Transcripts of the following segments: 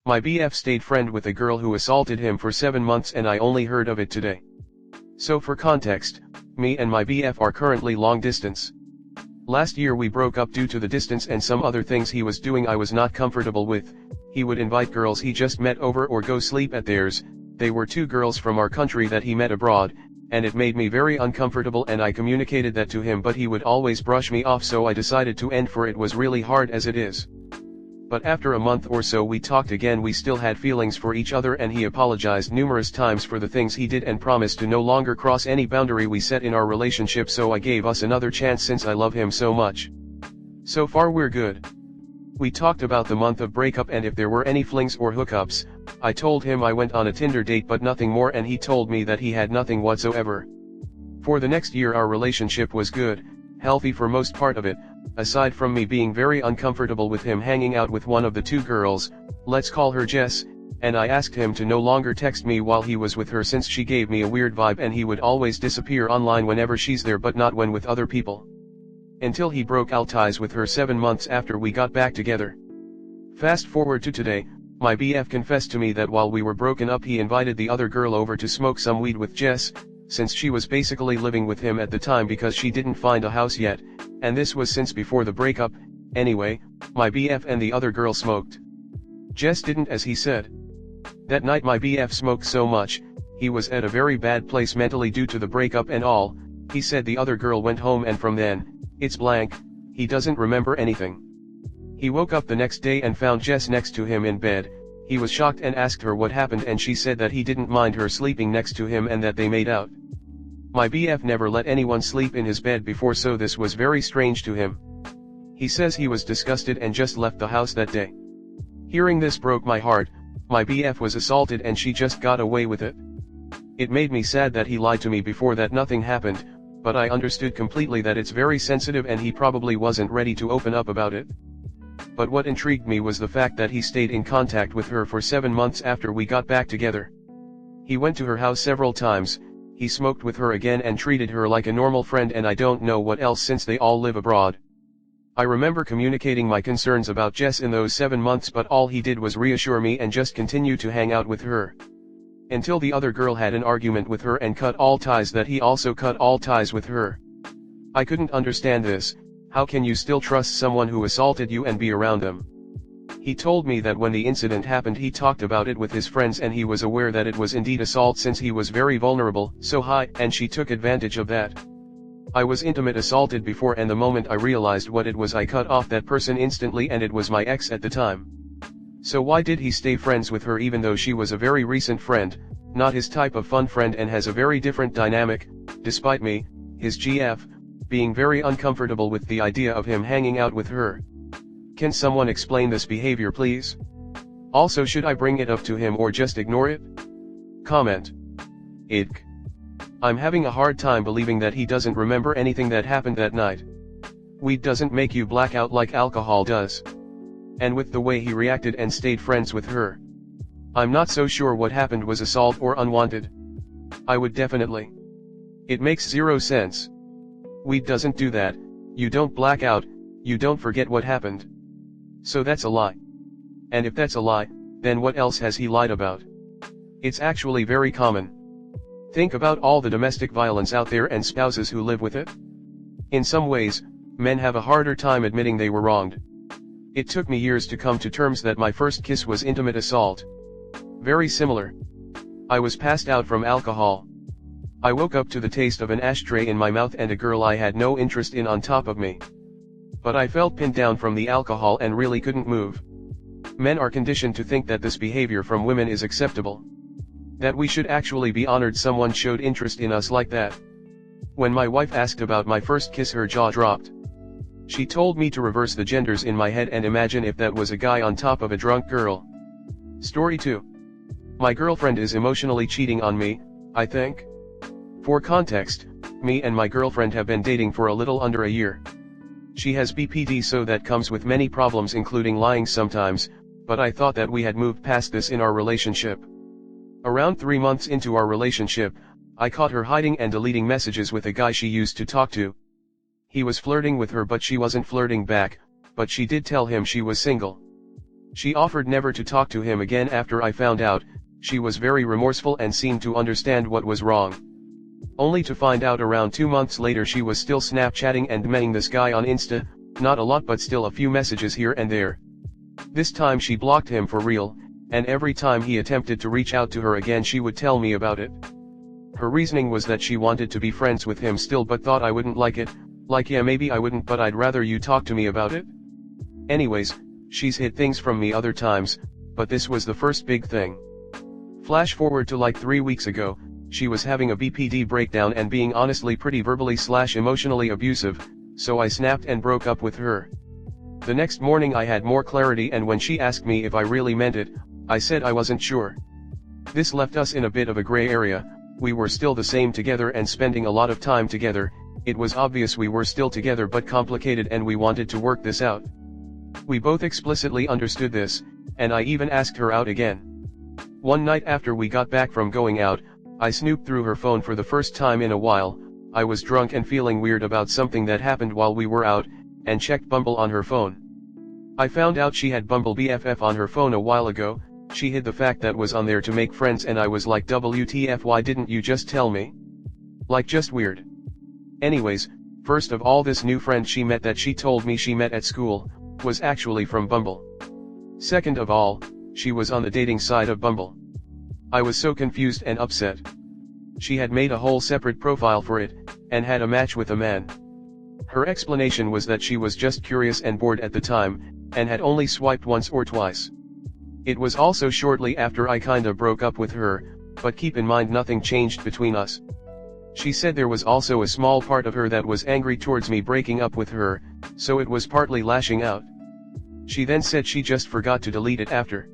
My BF stayed friend with a girl who assaulted him for 7 months and I only heard of it today. So for context, me and my BF are currently long distance. Last year we broke up due to the distance and some other things he was doing I was not comfortable with. He would invite girls he just met over or go sleep at theirs. They were 2 girls from our country that he met abroad, and it made me very uncomfortable and I communicated that to him but he would always brush me off so I decided to end for it was really hard as it is. But after a month or so we talked again we still had feelings for each other and he apologized numerous times for the things he did and promised to no longer cross any boundary we set in our relationship so I gave us another chance since I love him so much. So far we're good. We talked about the month of breakup and if there were any flings or hookups. I told him I went on a Tinder date but nothing more and he told me that he had nothing whatsoever. For the next year our relationship was good, healthy for most part of it, aside from me being very uncomfortable with him hanging out with one of the 2 girls, let's call her Jess, and I asked him to no longer text me while he was with her since she gave me a weird vibe and he would always disappear online whenever she's there but not when with other people. Until he broke all ties with her 7 months after we got back together. Fast forward to today, my BF confessed to me that while we were broken up he invited the other girl over to smoke some weed with Jess, since she was basically living with him at the time because she didn't find a house yet, and this was since before the breakup. Anyway, my BF and the other girl smoked. Jess didn't as he said. That night my BF smoked so much, he was at a very bad place mentally due to the breakup and all. He said the other girl went home and from then, it's blank, he doesn't remember anything. He woke up the next day and found Jess next to him in bed. He was shocked and asked her what happened and she said that he didn't mind her sleeping next to him and that they made out. My BF never let anyone sleep in his bed before so this was very strange to him. He says he was disgusted and just left the house that day. Hearing this broke my heart. My BF was assaulted and she just got away with it. It made me sad that he lied to me before that nothing happened, but I understood completely that it's very sensitive and he probably wasn't ready to open up about it. But what intrigued me was the fact that he stayed in contact with her for 7 months after we got back together. He went to her house several times, he smoked with her again and treated her like a normal friend and I don't know what else since they all live abroad. I remember communicating my concerns about Jess in those 7 months but all he did was reassure me and just continue to hang out with her. Until the other girl had an argument with her and cut all ties that he also cut all ties with her. I couldn't understand this. How can you still trust someone who assaulted you and be around them? He told me that when the incident happened he talked about it with his friends and he was aware that it was indeed assault since he was very vulnerable, so high, and she took advantage of that. I was intimate assaulted before and the moment I realized what it was I cut off that person instantly and it was my ex at the time. So why did he stay friends with her even though she was a very recent friend, not his type of fun friend and has a very different dynamic, despite me, his GF, being very uncomfortable with the idea of him hanging out with her? Can someone explain this behavior please? Also should I bring it up to him or just ignore it? Comment. Idk. I'm having a hard time believing that he doesn't remember anything that happened that night. Weed doesn't make you black out like alcohol does. And with the way he reacted and stayed friends with her, I'm not so sure what happened was assault or unwanted. I would definitely. It makes zero sense. Weed doesn't do that, you don't black out, you don't forget what happened. So that's a lie. And if that's a lie, then what else has he lied about? It's actually very common. Think about all the domestic violence out there and spouses who live with it. In some ways, men have a harder time admitting they were wronged. It took me years to come to terms that my first kiss was intimate assault. Very similar. I was passed out from alcohol. I woke up to the taste of an ashtray in my mouth and a girl I had no interest in on top of me. But I felt pinned down from the alcohol and really couldn't move. Men are conditioned to think that this behavior from women is acceptable. That we should actually be honored someone showed interest in us like that. When my wife asked about my first kiss her jaw dropped. She told me to reverse the genders in my head and imagine if that was a guy on top of a drunk girl. Story 2. My girlfriend is emotionally cheating on me, I think. For context, me and my girlfriend have been dating for a little under a year. She has BPD so that comes with many problems including lying sometimes, but I thought that we had moved past this in our relationship. Around 3 months into our relationship, I caught her hiding and deleting messages with a guy she used to talk to. He was flirting with her but she wasn't flirting back, but she did tell him she was single. She offered never to talk to him again after I found out. She was very remorseful and seemed to understand what was wrong. Only to find out around 2 months later she was still Snapchatting and DMing this guy on Insta, not a lot but still a few messages here and there. This time she blocked him for real, and every time he attempted to reach out to her again she would tell me about it. Her reasoning was that she wanted to be friends with him still but thought I wouldn't like it, like yeah maybe I wouldn't but I'd rather you talk to me about it. Anyways, she's hid things from me other times, but this was the first big thing. Flash forward to like 3 weeks ago, she was having a BPD breakdown and being honestly pretty verbally/emotionally abusive, so I snapped and broke up with her. The next morning I had more clarity and when she asked me if I really meant it, I said I wasn't sure. This left us in a bit of a gray area. We were still the same together and spending a lot of time together. It was obvious we were still together but complicated and we wanted to work this out. We both explicitly understood this, and I even asked her out again. One night after we got back from going out, I snooped through her phone for the first time in a while. I was drunk and feeling weird about something that happened while we were out, and checked Bumble on her phone. I found out she had Bumble BFF on her phone a while ago. She hid the fact that was on there to make friends and I was like WTF, why didn't you just tell me? Like just weird. Anyways, first of all this new friend she met that she told me she met at school, was actually from Bumble. Second of all, she was on the dating side of Bumble. I was so confused and upset. She had made a whole separate profile for it, and had a match with a man. Her explanation was that she was just curious and bored at the time, and had only swiped once or twice. It was also shortly after I kinda broke up with her, but keep in mind nothing changed between us. She said there was also a small part of her that was angry towards me breaking up with her, so it was partly lashing out. She then said she just forgot to delete it after.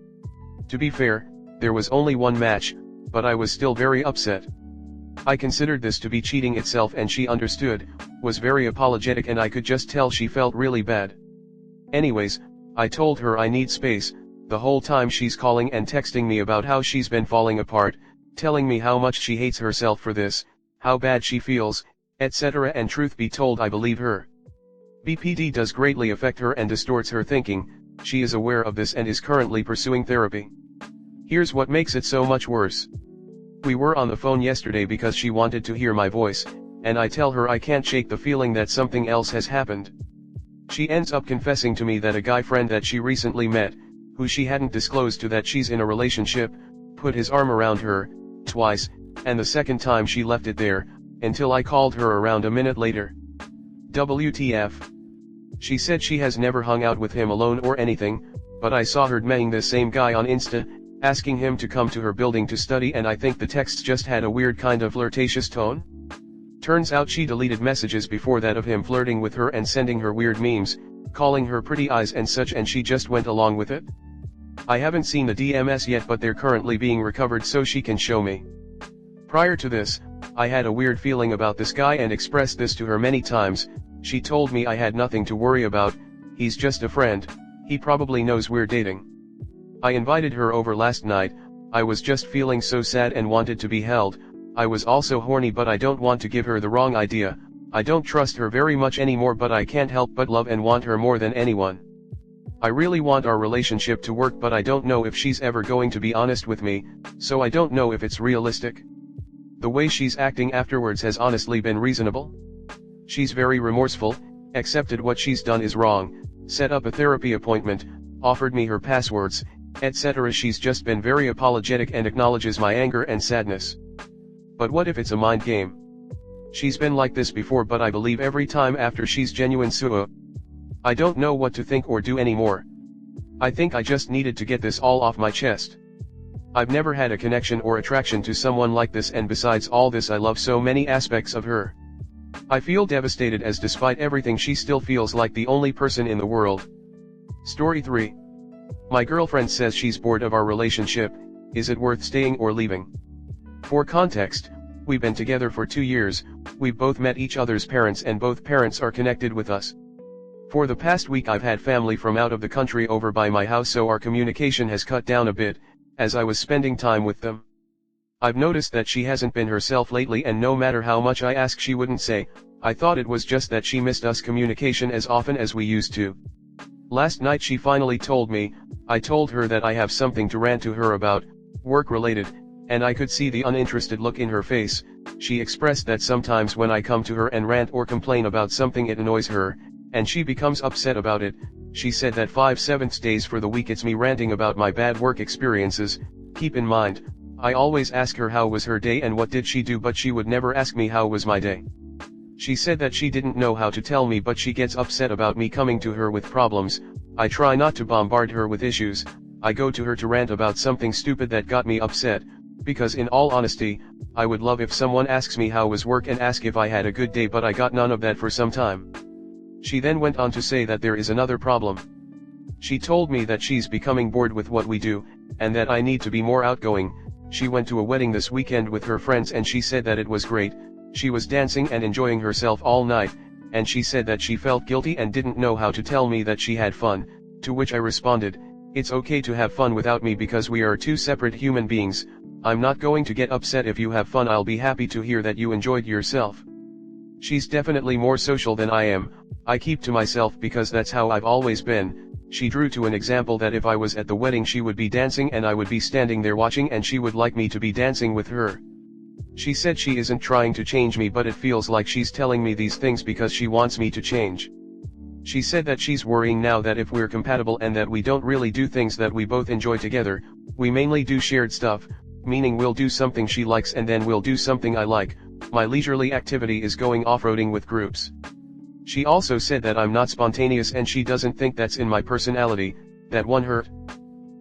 To be fair, there was only one match, but I was still very upset. I considered this to be cheating itself and she understood, was very apologetic and I could just tell she felt really bad. Anyways, I told her I need space. The whole time she's calling and texting me about how she's been falling apart, telling me how much she hates herself for this, how bad she feels, etc. And truth be told I believe her. BPD does greatly affect her and distorts her thinking. She is aware of this and is currently pursuing therapy. Here's what makes it so much worse. We were on the phone yesterday because she wanted to hear my voice, and I tell her I can't shake the feeling that something else has happened. She ends up confessing to me that a guy friend that she recently met, who she hadn't disclosed to that she's in a relationship, put his arm around her, twice, and the second time she left it there, until I called her around a minute later. WTF. She said she has never hung out with him alone or anything, but I saw her DMing this same guy on Insta, asking him to come to her building to study, and I think the texts just had a weird kind of flirtatious tone. Turns out she deleted messages before that of him flirting with her and sending her weird memes, calling her pretty eyes and such, and she just went along with it. I haven't seen the DMs yet but they're currently being recovered so she can show me. Prior to this, I had a weird feeling about this guy and expressed this to her many times. She told me I had nothing to worry about, he's just a friend, he probably knows we're dating. I invited her over last night. I was just feeling so sad and wanted to be held. I was also horny but I don't want to give her the wrong idea. I don't trust her very much anymore but I can't help but love and want her more than anyone. I really want our relationship to work but I don't know if she's ever going to be honest with me, so I don't know if it's realistic. The way she's acting afterwards has honestly been reasonable. She's very remorseful, accepted what she's done is wrong, set up a therapy appointment, offered me her passwords, etc. She's just been very apologetic and acknowledges my anger and sadness. But what if it's a mind game? She's been like this before but I believe every time after she's genuine. So I don't know what to think or do anymore. I think I just needed to get this all off my chest. I've never had a connection or attraction to someone like this, and besides all this I love so many aspects of her. I feel devastated as despite everything she still feels like the only person in the world. Story 3. My girlfriend says she's bored of our relationship. Is it worth staying or leaving? For context, we've been together for 2 years, we've both met each other's parents and both parents are connected with us. For the past week I've had family from out of the country over by my house, so our communication has cut down a bit, as I was spending time with them. I've noticed that she hasn't been herself lately, and no matter how much I ask she wouldn't say. I thought it was just that she missed us communication as often as we used to. Last night she finally told me. I told her that I have something to rant to her about, work related, and I could see the uninterested look in her face. She expressed that sometimes when I come to her and rant or complain about something it annoys her, and she becomes upset about it. She said that 5/7 days for the week it's me ranting about my bad work experiences. Keep in mind, I always ask her how was her day and what did she do, but she would never ask me how was my day. She said that she didn't know how to tell me, but she gets upset about me coming to her with problems. I try not to bombard her with issues. I go to her to rant about something stupid that got me upset, because in all honesty, I would love if someone asks me how was work and ask if I had a good day, but I got none of that for some time. She then went on to say that there is another problem. She told me that she's becoming bored with what we do, and that I need to be more outgoing. She went to a wedding this weekend with her friends and she said that it was great. She was dancing and enjoying herself all night, and she said that she felt guilty and didn't know how to tell me that she had fun, to which I responded, "It's okay to have fun without me because we are two separate human beings. I'm not going to get upset if you have fun. I'll be happy to hear that you enjoyed yourself." She's definitely more social than I am. I keep to myself because that's how I've always been. She drew to an example that if I was at the wedding she would be dancing and I would be standing there watching and she would like me to be dancing with her. She said she isn't trying to change me, but it feels like she's telling me these things because she wants me to change. She said that she's worrying now that if we're compatible and that we don't really do things that we both enjoy together, we mainly do shared stuff, meaning we'll do something she likes and then we'll do something I like. My leisurely activity is going off-roading with groups. She also said that I'm not spontaneous and she doesn't think that's in my personality. That one hurt.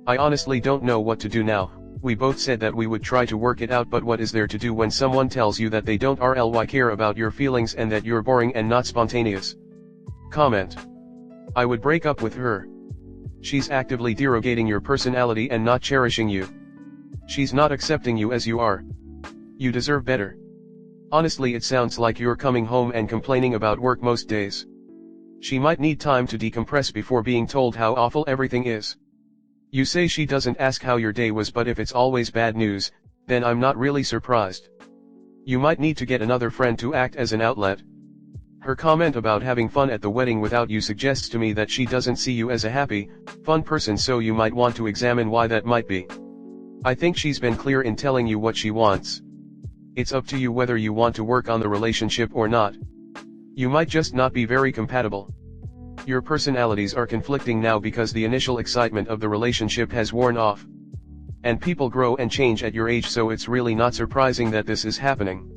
I honestly don't know what to do now. We both said that we would try to work it out, but what is there to do when someone tells you that they don't really care about your feelings and that you're boring and not spontaneous? Comment. I would break up with her. She's actively derogating your personality and not cherishing you. She's not accepting you as you are. You deserve better. Honestly, it sounds like you're coming home and complaining about work most days. She might need time to decompress before being told how awful everything is. You say she doesn't ask how your day was, but if it's always bad news, then I'm not really surprised. You might need to get another friend to act as an outlet. Her comment about having fun at the wedding without you suggests to me that she doesn't see you as a happy, fun person, so you might want to examine why that might be. I think she's been clear in telling you what she wants. It's up to you whether you want to work on the relationship or not. You might just not be very compatible. Your personalities are conflicting now because the initial excitement of the relationship has worn off. And people grow and change at your age, so it's really not surprising that this is happening.